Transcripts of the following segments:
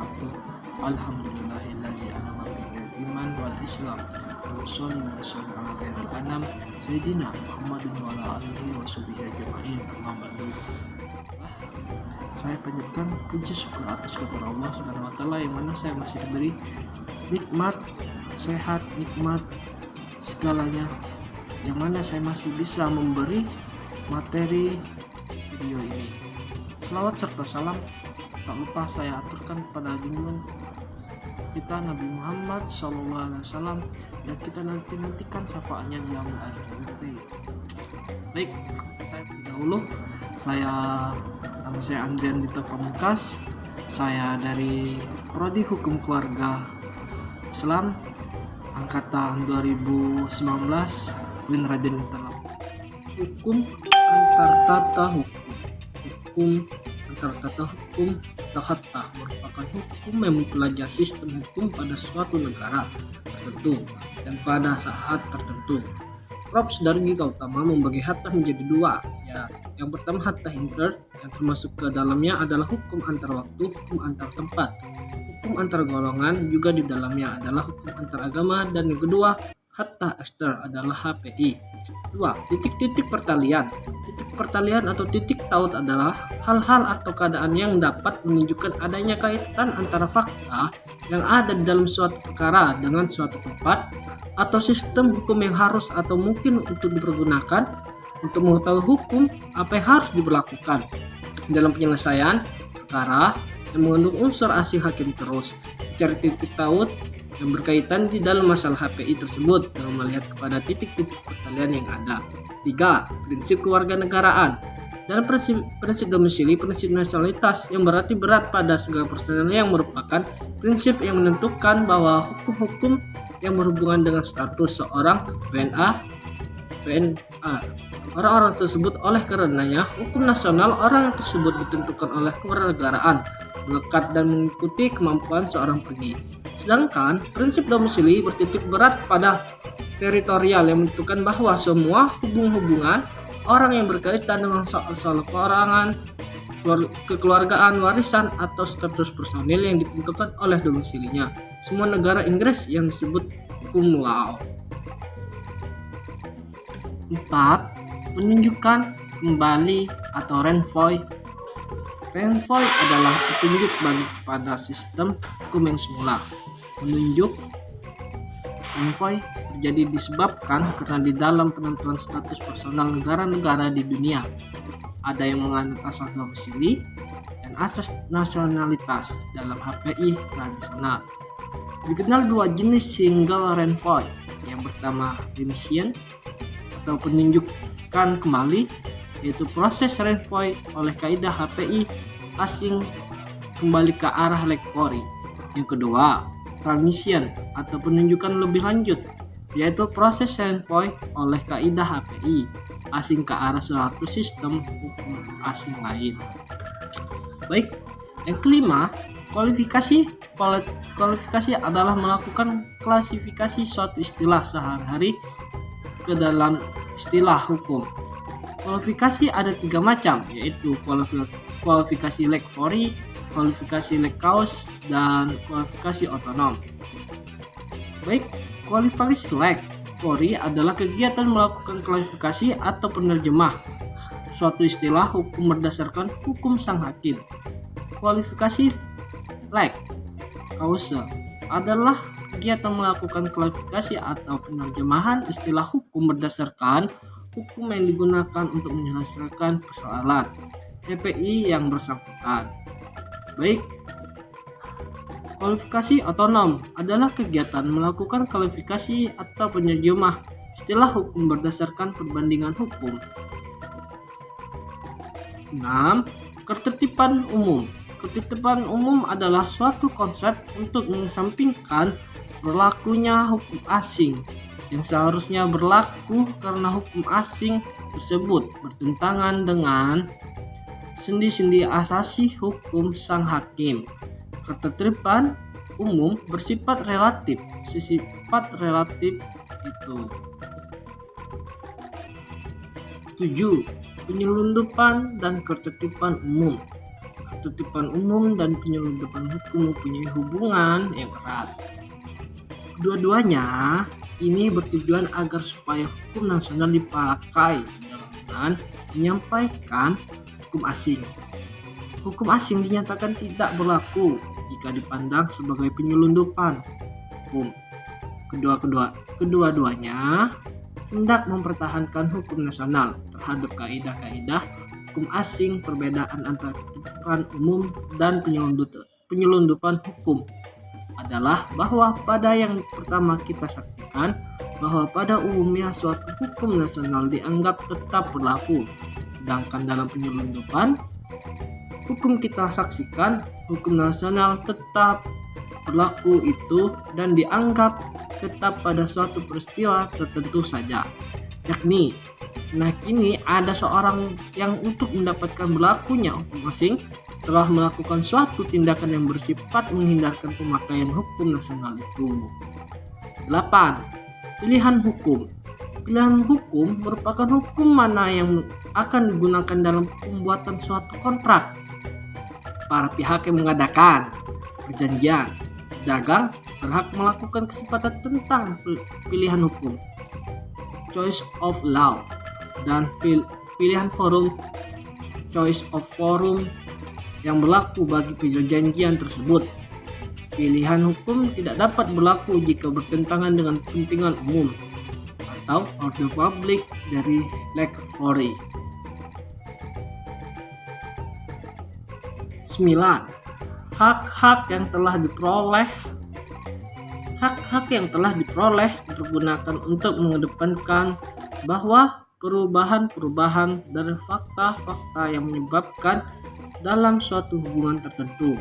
wabarakatuh. Alhamdulillahillazi an'ama bil iman wal islam. Wassalli wa sallam ala khairil anam sayyidina Muhammadin wa ala alihi wa sahbihi ajma'in. Amma ba'du. Saya panjatkan puji syukur atas kepada Allah Subhanahu wa taala yang mana saya masih diberi nikmat sehat, nikmat segalanya, yang mana saya masih bisa memberi materi video ini. Selawat serta salam tak lupa saya aturkan kepada junjungan kita Nabi Muhammad SAW, dan kita nantikan syafaatnya di yaumil akhir nanti. Baik, saya dahulu nama saya Andrian Dito Pamungkas. Saya dari Prodi Hukum Keluarga Islam angkatan 2019 Win Raden Utama. Hukum antar tata hukum antar tata hukum atau hatta merupakan hukum yang mempelajari sistem hukum pada suatu negara tertentu dan pada saat tertentu. Prof. Sudargi Gautama membagi hatta menjadi dua, ya. Yang pertama hatta inter, yang termasuk ke dalamnya adalah hukum antar waktu, hukum antar tempat. Hukum antar golongan juga di dalamnya adalah hukum antar agama, dan yang kedua hatta ekster adalah HPI. 2. Titik-titik pertalian. Titik pertalian atau titik taut adalah hal-hal atau keadaan yang dapat menunjukkan adanya kaitan antara fakta yang ada di dalam suatu perkara dengan suatu tempat atau sistem hukum yang harus atau mungkin untuk dipergunakan untuk mengetahui hukum apa yang harus diberlakukan dalam penyelesaian perkara yang mengandung unsur asing hakim. Terus mencari titik taut yang berkaitan di dalam masalah HPI tersebut dengan melihat kepada titik-titik pertalian yang ada. 3. Prinsip kewarganegaraan. Dalam prinsip domisili, prinsip nasionalitas yang berarti berat pada segala personel yang merupakan prinsip yang menentukan bahwa hukum-hukum yang berhubungan dengan status seorang WNA, orang-orang tersebut oleh karenanya hukum nasional orang tersebut ditentukan oleh kewarganegaraan melekat dan mengikuti kemampuan seorang pergi. Sedangkan prinsip domisili bertitik berat pada teritorial yang menentukan bahwa semua hubungan orang yang berkaitan dengan soal perorangan, kekeluargaan, warisan, atau status personil yang ditentukan oleh domisilinya. Semua negara Inggris yang disebut hukum law. 4. Penunjukan kembali atau renvoi. Renvoi adalah petunjuk balik pada sistem hukum yang semula. Menunjuk renvoi terjadi disebabkan karena di dalam penentuan status personal negara-negara di dunia ada yang menganut asas domisili dan asas nasionalitas dalam HPI tradisional. Dikenal dua jenis single renvoi. Yang pertama remission atau penunjukan kembali, yaitu proses renvoi oleh kaidah HPI asing kembali ke arah lekvori. Yang kedua, transmission atau penunjukan lebih lanjut, yaitu proses renvoi oleh kaidah HPI asing ke arah suatu sistem hukum asing lain. Baik, yang kelima, kualifikasi. Kualifikasi adalah melakukan klasifikasi suatu istilah sehari-hari ke dalam istilah hukum. Kualifikasi ada 3 macam, yaitu kualifikasi lekvori, kualifikasi lek-kaus, dan kualifikasi otonom. Baik, kualifikasi lekvori adalah kegiatan melakukan klasifikasi atau penerjemah suatu istilah hukum berdasarkan hukum sang hakim. Kualifikasi lek-kaus adalah kegiatan melakukan klasifikasi atau penerjemahan istilah hukum berdasarkan hukum yang digunakan untuk menyelesaikan persoalan HPI yang bersangkutan. Baik, kualifikasi otonom adalah kegiatan melakukan kualifikasi atau penerjemah istilah hukum berdasarkan perbandingan hukum. 6. Ketertiban umum. Ketertiban umum adalah suatu konsep untuk mengesampingkan berlakunya hukum asing yang seharusnya berlaku karena hukum asing tersebut bertentangan dengan sendi-sendi asasi hukum sang hakim. Ketertiban umum bersifat relatif. Sifat relatif itu. 7. Penyelundupan dan ketertiban umum. ketertiban umum dan penyelundupan hukum mempunyai hubungan yang erat. Kedua-duanya ini bertujuan agar supaya hukum nasional dipakai dengan menyampaikan hukum asing. Hukum asing dinyatakan tidak berlaku jika dipandang sebagai penyelundupan hukum. Kedua-duanya hendak mempertahankan hukum nasional terhadap kaidah-kaidah hukum asing. Perbedaan antara ketertiban umum dan penyelundupan hukum adalah bahwa pada yang pertama kita saksikan bahwa pada umumnya suatu hukum nasional dianggap tetap berlaku, sedangkan dalam penyelundupan hukum kita saksikan hukum nasional tetap berlaku itu dan dianggap tetap pada suatu peristiwa tertentu saja, yakni kini ada seorang yang untuk mendapatkan berlakunya hukum asing telah melakukan suatu tindakan yang bersifat menghindarkan pemakaian hukum nasional itu. 8. Pilihan hukum. Pilihan hukum merupakan hukum mana yang akan digunakan dalam pembuatan suatu kontrak. Para pihak yang mengadakan perjanjian dagang berhak melakukan kesepakatan tentang pilihan hukum, choice of law, dan pilihan forum, choice of forum, yang berlaku bagi perjanjian tersebut. Pilihan hukum tidak dapat berlaku jika bertentangan dengan kepentingan umum atau order public dari leg 4. 9. Hak-hak yang telah diperoleh. Hak-hak yang telah diperoleh digunakan untuk mengedepankan bahwa perubahan-perubahan dari fakta-fakta yang menyebabkan dalam suatu hubungan tertentu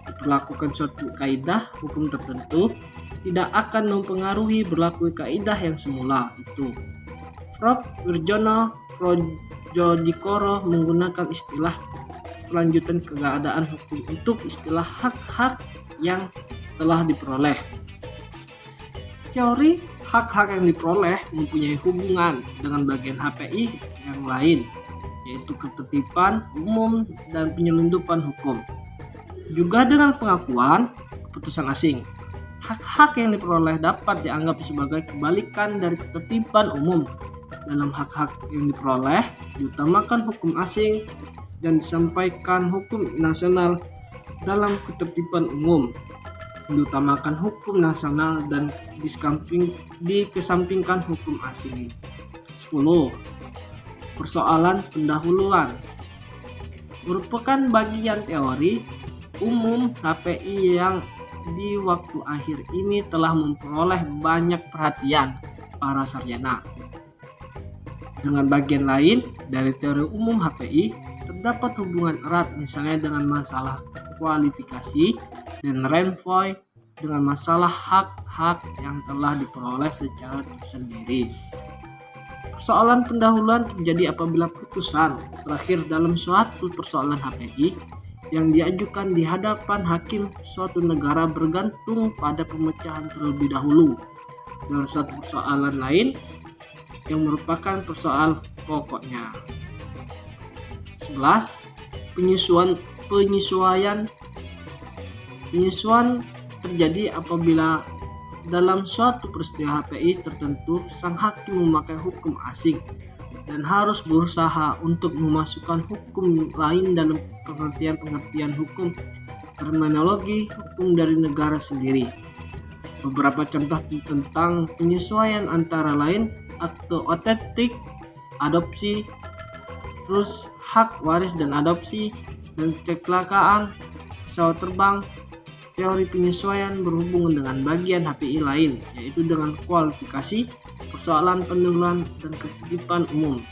diperlakukan suatu kaidah hukum tertentu tidak akan mempengaruhi berlaku kaidah yang semula itu. Prof. Wirjono Projodikoro menggunakan istilah pelanjutan keadaan hukum untuk istilah hak-hak yang telah diperoleh. Teori hak-hak yang diperoleh mempunyai hubungan dengan bagian HPI yang lain, yaitu ketertiban umum dan penyelundupan hukum. Juga dengan pengakuan keputusan asing. Hak-hak yang diperoleh dapat dianggap sebagai kebalikan dari ketertiban umum. Dalam hak-hak yang diperoleh diutamakan hukum asing dan disampaikan hukum nasional. Dalam ketertiban umum diutamakan hukum nasional dan dikesampingkan hukum asing. 10. Persoalan pendahuluan merupakan bagian teori umum HPI yang di waktu akhir ini telah memperoleh banyak perhatian para sarjana. Dengan bagian lain dari teori umum HPI terdapat hubungan erat misalnya dengan masalah kualifikasi dan renvoy dengan masalah hak-hak yang telah diperoleh secara tersendiri. Persoalan pendahuluan terjadi apabila putusan terakhir dalam suatu persoalan HPI yang diajukan di hadapan hakim suatu negara bergantung pada pemecahan terlebih dahulu dalam suatu persoalan lain yang merupakan persoalan pokoknya. 11. Penyesuaian terjadi apabila dalam suatu peristiwa HPI tertentu sang hakim memakai hukum asing dan harus berusaha untuk memasukkan hukum lain dalam pengertian hukum terminologi hukum dari negara sendiri. Beberapa contoh tentang penyesuaian antara lain akte otentik, adopsi, terus hak waris dan adopsi, dan kecelakaan pesawat terbang. Teori penyesuaian berhubungan dengan bagian HPI lain, yaitu dengan kualifikasi, persoalan pendahuluan, dan ketertiban umum.